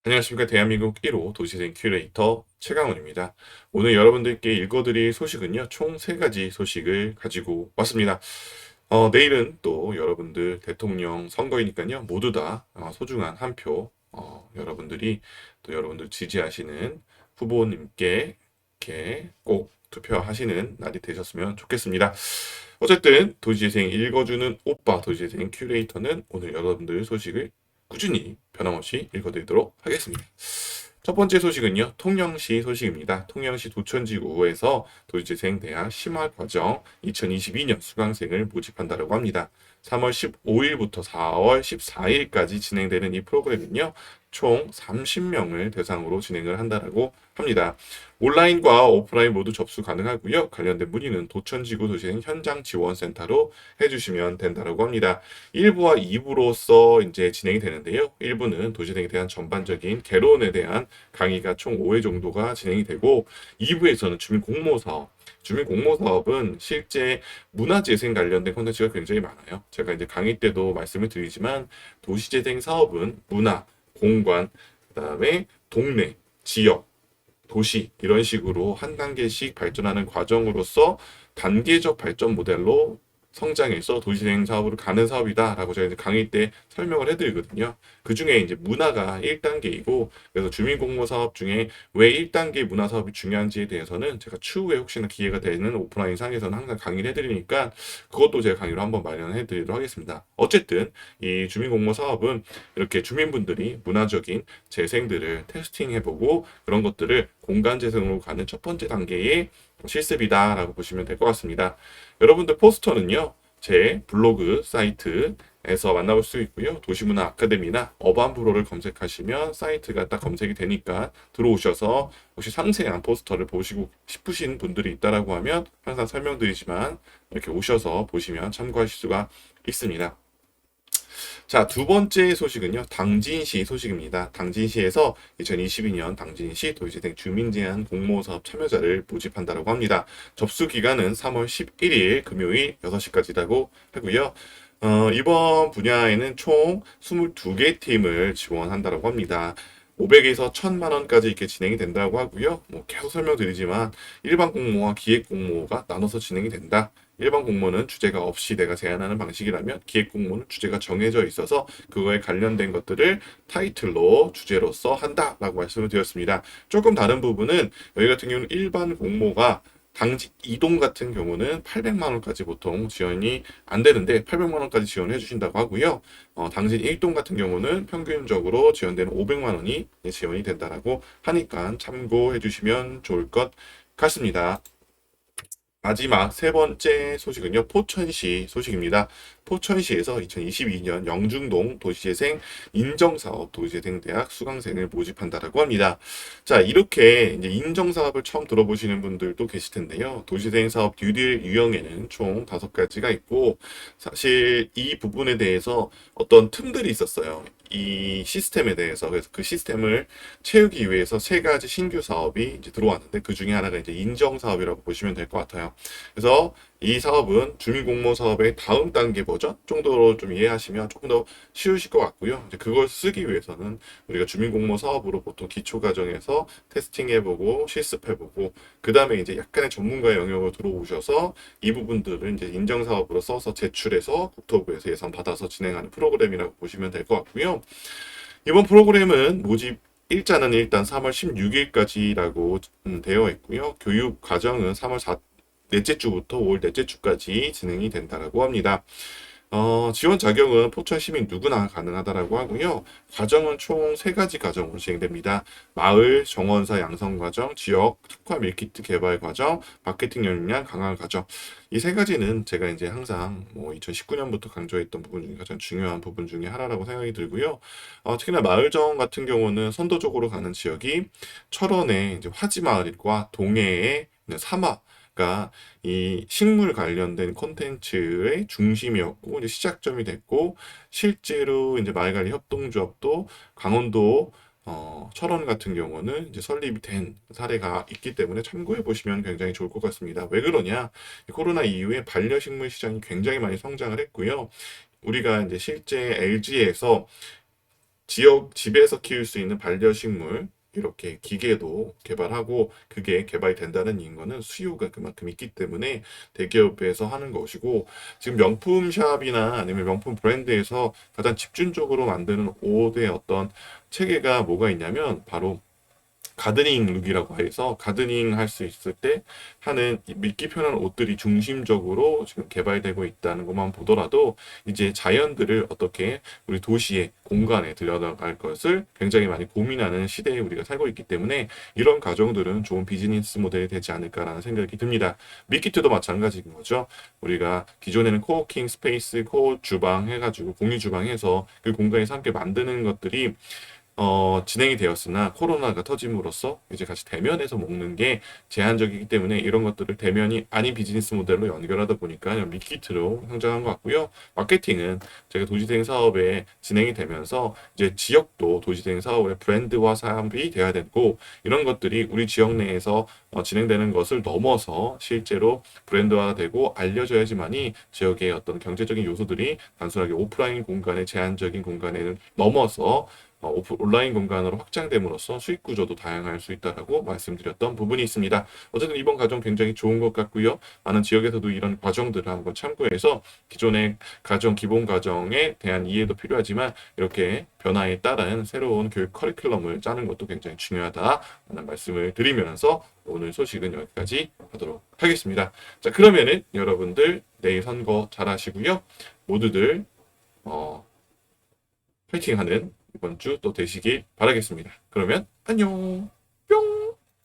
안녕하십니까. 대한민국 1호 도시생 큐레이터 최강훈입니다. 오늘 여러분들께 읽어드릴 소식은요, 총 3가지 소식을 가지고 왔습니다. 내일은 또 여러분들 대통령 선거이니까요, 모두 다 소중한 한 표, 여러분들이 또 여러분들 지지하시는 후보님께 이렇게 꼭 투표하시는 날이 되셨으면 좋겠습니다. 어쨌든 도시재생 읽어주는 오빠 도시재생 큐레이터는 오늘 여러분들 소식을 꾸준히 변함없이 읽어드리도록 하겠습니다. 첫 번째 소식은요, 통영시 소식입니다. 통영시 도천지구에서 도시재생대학 심화과정 2022년 수강생을 모집한다고 합니다. 3월 15일부터 4월 14일까지 진행되는 이 프로그램은요, 총 30명을 대상으로 진행을 한다고 합니다. 온라인과 오프라인 모두 접수 가능하고요. 관련된 문의는 도천지구 도시생 현장지원센터로 해주시면 된다고 합니다. 1부와 2부로서 이제 진행이 되는데요. 1부는 도시생에 대한 전반적인 개론에 대한 강의가 총 5회 정도가 진행이 되고 2부에서는 주민공모사업은 실제 문화재생 관련된 콘텐츠가 굉장히 많아요. 제가 이제 강의 때도 말씀을 드리지만 도시재생 사업은 문화, 공간, 그다음에 동네, 지역, 도시 이런 식으로 한 단계씩 발전하는 과정으로서 단계적 발전 모델로 성장해서 도시재생 사업으로 가는 사업이다라고 제가 이제 강의 때 설명을 해드리거든요. 그 중에 이제 문화가 1단계이고, 그래서 주민공모 사업 중에 왜 1단계 문화 사업이 중요한지에 대해서는 제가 추후에 혹시나 기회가 되는 오프라인 상에서는 항상 강의를 해드리니까 그것도 제가 강의로 한번 마련해 드리도록 하겠습니다. 어쨌든 이 주민공모 사업은 이렇게 주민분들이 문화적인 재생들을 테스팅해보고 그런 것들을 공간 재생으로 가는 첫 번째 단계의 실습이다라고 보시면 될 것 같습니다. 여러분들 포스터는요, 제 블로그 사이트에서 만나볼 수 있고요. 도시문화 아카데미나 어반브로를 검색하시면 사이트가 딱 검색이 되니까 들어오셔서 혹시 상세한 포스터를 보시고 싶으신 분들이 있다라고 하면 항상 설명드리지만 이렇게 오셔서 보시면 참고하실 수가 있습니다. 자, 두 번째 소식은요, 당진시 소식입니다. 당진시에서 2022년 당진시 도시재생 주민제한 공모사업 참여자를 모집한다고 합니다. 접수 기간은 3월 11일 금요일 6시까지라고 하고요. 이번 분야에는 총 22개 팀을 지원한다고 합니다. 500에서 1000만 원까지 이렇게 진행이 된다고 하고요. 뭐 계속 설명드리지만 일반 공모와 기획 공모가 나눠서 진행이 된다. 일반 공모는 주제가 없이 내가 제안하는 방식이라면 기획 공모는 주제가 정해져 있어서 그거에 관련된 것들을 타이틀로 주제로서 한다라고 말씀을 드렸습니다. 조금 다른 부분은 여기 같은 경우는 일반 공모가 당직 이동 같은 경우는 800만 원까지 보통 지원이 안 되는데 800만 원까지 지원해 주신다고 하고요. 당직 1동 같은 경우는 평균적으로 지원되는 500만 원이 지원이 된다라고 하니까 참고해 주시면 좋을 것 같습니다. 마지막 세 번째 소식은요, 포천시 소식입니다. 포천시에서 2022년 영중동 도시재생 인정사업 도시재생대학 수강생을 모집한다라고 합니다. 자, 이렇게 이제 인정사업을 처음 들어보시는 분들도 계실 텐데요. 도시재생 사업 듀딜 유형에는 총 5가지가 있고, 사실 이 부분에 대해서 어떤 틈들이 있었어요. 이 시스템에 대해서. 그래서 그 시스템을 채우기 위해서 3가지 신규 사업이 이제 들어왔는데 그 중에 하나가 이제 인정 사업이라고 보시면 될 것 같아요. 그래서 이 사업은 주민공모 사업의 다음 단계 버전 정도로 좀 이해하시면 조금 더 쉬우실 것 같고요. 이제 그걸 쓰기 위해서는 우리가 주민공모 사업으로 보통 기초 과정에서 테스팅해보고 실습해보고 그 다음에 이제 약간의 전문가의 영역으로 들어오셔서 이 부분들을 이제 인정 사업으로 써서 제출해서 국토부에서 예산 받아서 진행하는 프로그램이라고 보시면 될 것 같고요. 이번 프로그램은 모집 일자는 일단 3월 16일까지라고 되어 있고요. 교육 과정은 3월 4넷째 주부터 5월 넷째 주까지 진행이 된다고 합니다. 지원 자격은 포천 시민 누구나 가능하다라고 하고요. 과정은 총 3가지 과정으로 진행됩니다. 마을 정원사 양성 과정, 지역 특화 밀키트 개발 과정, 마케팅 역량 강화 과정. 이 3가지는 제가 이제 항상 뭐 2019년부터 강조했던 부분 중에 가장 중요한 부분 중에 하나라고 생각이 들고요. 특히나 마을 정원 같은 경우는 선도적으로 가는 지역이 철원의 이제 화지마을과 동해의 사막 가 이 식물 관련된 콘텐츠의 중심이었고 이제 시작점이 됐고 실제로 이제 마을관리 협동조합도 강원도 철원 같은 경우는 이제 설립이 된 사례가 있기 때문에 참고해 보시면 굉장히 좋을 것 같습니다. 왜 그러냐? 코로나 이후에 반려식물 시장이 굉장히 많이 성장을 했고요. 우리가 이제 실제 LG에서 집에서 키울 수 있는 반려식물 이렇게 기계도 개발하고 그게 개발이 된다는 이유는 수요가 그만큼 있기 때문에 대기업에서 하는 것이고 지금 명품 샵이나 아니면 명품 브랜드에서 가장 집중적으로 만드는 옷의 어떤 체계가 뭐가 있냐면 바로 가드닝 룩이라고 해서 가드닝 할 수 있을 때 하는 믿기 편한 옷들이 중심적으로 지금 개발되고 있다는 것만 보더라도 이제 자연들을 어떻게 우리 도시의 공간에 들여나갈 것을 굉장히 많이 고민하는 시대에 우리가 살고 있기 때문에 이런 가정들은 좋은 비즈니스 모델이 되지 않을까라는 생각이 듭니다. 밀키트도 마찬가지인 거죠. 우리가 기존에는 코워킹 스페이스, 코 주방 해가지고 공유 주방 해서 그 공간에서 함께 만드는 것들이 진행이 되었으나 코로나가 터짐으로써 이제 같이 대면해서 먹는 게 제한적이기 때문에 이런 것들을 대면이 아닌 비즈니스 모델로 연결하다 보니까 밀키트로 성장한 것 같고요. 마케팅은 제가 도시대행 사업에 진행이 되면서 이제 지역도 도시대행 사업의 브랜드화 사업이 돼야 되고 이런 것들이 우리 지역 내에서 진행되는 것을 넘어서 실제로 브랜드화되고 알려져야지만이 지역의 어떤 경제적인 요소들이 단순하게 오프라인 공간의 제한적인 공간에는 넘어서 온라인 공간으로 확장됨으로써 수익 구조도 다양할 수 있다라고 말씀드렸던 부분이 있습니다. 어쨌든 이번 과정 굉장히 좋은 것 같고요. 많은 지역에서도 이런 과정들을 한번 참고해서 기존의 가정, 기본 가정에 대한 이해도 필요하지만 이렇게 변화에 따른 새로운 교육 커리큘럼을 짜는 것도 굉장히 중요하다라는 말씀을 드리면서 오늘 소식은 여기까지 하도록 하겠습니다. 자, 그러면은 여러분들 내일 선거 잘 하시고요. 모두들 파이팅하는 이번 주 또 되시길 바라겠습니다. 그러면 안녕. 뿅.